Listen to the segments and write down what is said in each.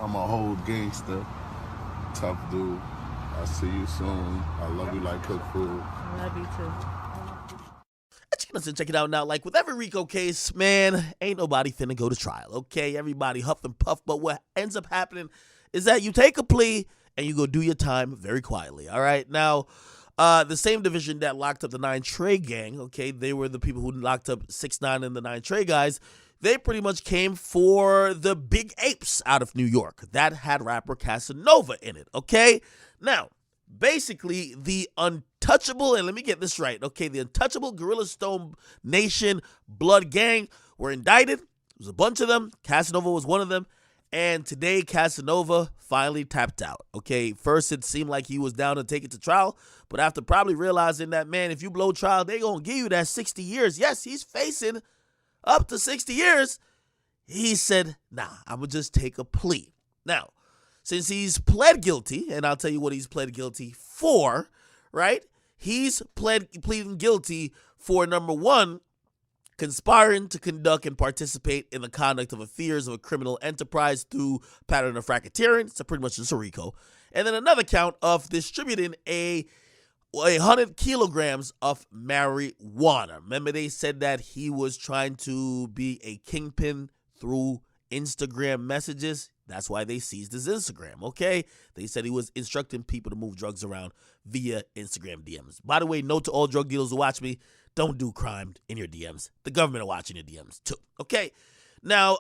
I'm a whole gangster. Tough dude. I'll see you soon. I love you like cooked food. I love you too. Listen, check it out now. Like with every RICO case, man, ain't nobody finna go to trial, okay? Everybody huff and puff, but what ends up happening is that you take a plea and you go do your time very quietly, all right? Now, the same division that locked up the 9 Trey gang, okay, they were the people who locked up 6ix9ine and the 9 Trey guys. They pretty much came for the big apes out of New York that had rapper Casanova in it, okay? Now, basically, the untouchable, and let me get this right, okay, the untouchable Gorilla Stone Nation Blood Gang were indicted. There was a bunch of them. Casanova was one of them. And today, Casanova finally tapped out, okay? First, it seemed like he was down to take it to trial, but after probably realizing that, man, if you blow trial, they gonna give you that 60 years. Yes, he's facing up to 60 years. He said, nah, I'm gonna just take a plea. Now, since he's pled guilty, and I'll tell you what he's pled guilty for, right? He's pleading guilty for, number one, conspiring to conduct and participate in the conduct of affairs of a criminal enterprise through pattern of racketeering. So pretty much just a RICO. And then another count of distributing 100 kilograms of marijuana. Remember, they said that he was trying to be a kingpin through Instagram messages. That's why they seized his Instagram, okay? They said he was instructing people to move drugs around via Instagram DMs. By the way, note to all drug dealers who watch me, don't do crime in your DMs. The government are watching your DMs too, okay? Now,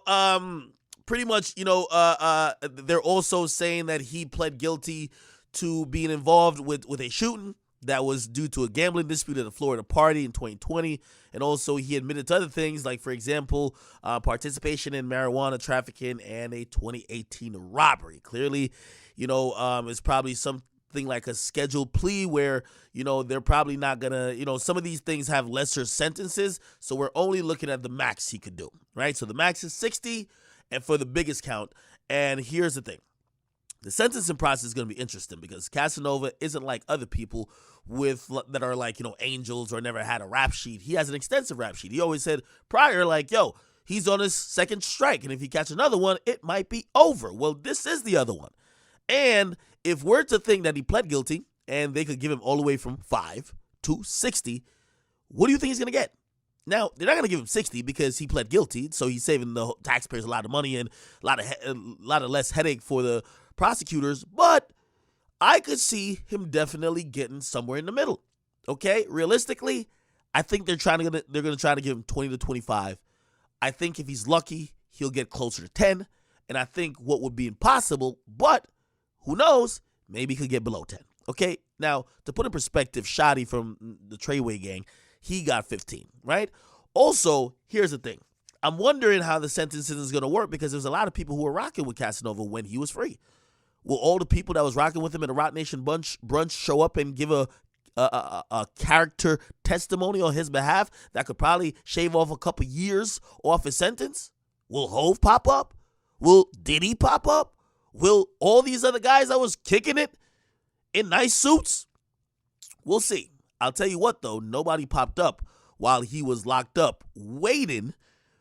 pretty much, they're also saying that he pled guilty to being involved with a shooting that was due to a gambling dispute at a Florida party in 2020. And also he admitted to other things like, for example, participation in marijuana trafficking and a 2018 robbery. Clearly, it's probably something like a scheduled plea where, they're probably not going to, some of these things have lesser sentences. So we're only looking at the max he could do, right? So the max is 60 and for the biggest count. And here's the thing. The sentencing process is going to be interesting because Casanova isn't like other people that are like, angels or never had a rap sheet. He has an extensive rap sheet. He always said prior, like, he's on his second strike. And if he catch another one, it might be over. Well, this is the other one. And if we're to think that he pled guilty and they could give him all the way from 5 to 60, what do you think he's going to get? Now, they're not going to give him 60 because he pled guilty. So he's saving the taxpayers a lot of money and a lot of less headache for the prosecutors, but I could see him definitely getting somewhere in the middle. Okay, realistically, I think they're going to try to give him 20 to 25. I think if he's lucky, he'll get closer to 10, and I think what would be impossible, but who knows, maybe he could get below 10. Okay, now to put in perspective, Shotty from the Treyway gang, he got 15, right? Also, here's the thing. I'm wondering how the sentencing is going to work because there's a lot of people who were rocking with Casanova when he was free. Will all the people that was rocking with him in the Rock Nation brunch show up and give a character testimony on his behalf that could probably shave off a couple years off his sentence? Will Hove pop up? Will Diddy pop up? Will all these other guys that was kicking it in nice suits? We'll see. I'll tell you what, though, nobody popped up while he was locked up waiting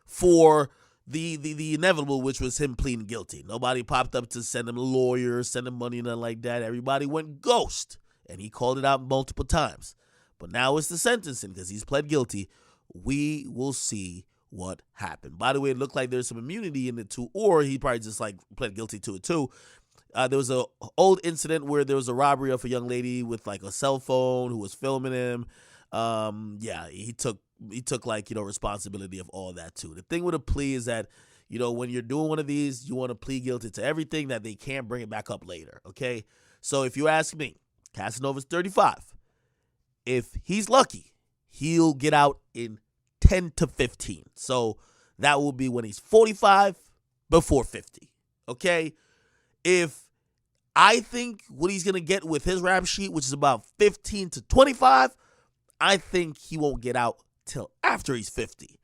for the inevitable, which was him pleading guilty. Nobody popped up to send him a lawyer, send him money, nothing like that. Everybody went ghost, and he called it out multiple times. But now it's the sentencing because he's pled guilty. We will see what happened. By the way, it looked like there's some immunity in it too, or he probably just like pled guilty to it too. There was a old incident where there was a robbery of a young lady with like a cell phone who was filming him. He took like, responsibility of all that too. The thing with a plea is that, when you're doing one of these, you want to plead guilty to everything that they can't bring it back up later. Okay. So if you ask me, Casanova's 35. If he's lucky, he'll get out in 10 to 15. So that will be when he's 45 before 50. Okay. If I think what he's going to get with his rap sheet, which is about 15 to 25, I think he won't get out till after he's 50.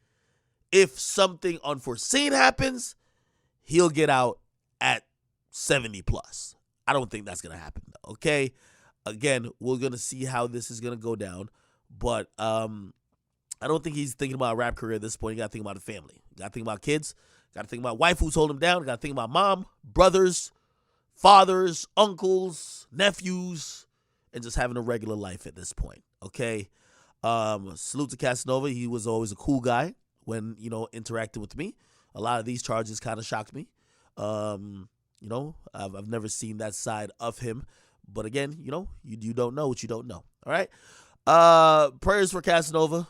If something unforeseen happens, he'll get out at 70 plus. I don't think that's going to happen, though, okay? Again, we're going to see how this is going to go down, but I don't think he's thinking about a rap career at this point. You got to think about a family. You got to think about kids. Got to think about wife who's holding him down. Got to think about mom, brothers, fathers, uncles, nephews, and just having a regular life at this point. Okay. Salute to Casanova. He was always a cool guy when, interacting with me. A lot of these charges kind of shocked me. I've never seen that side of him. But again, you don't know what you don't know. All right. Prayers for Casanova,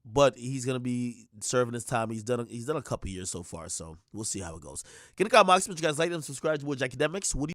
but he's gonna be serving his time. He's done a couple years so far, so we'll see how it goes. Get a comment, you guys like them, subscribe to Academics. What do you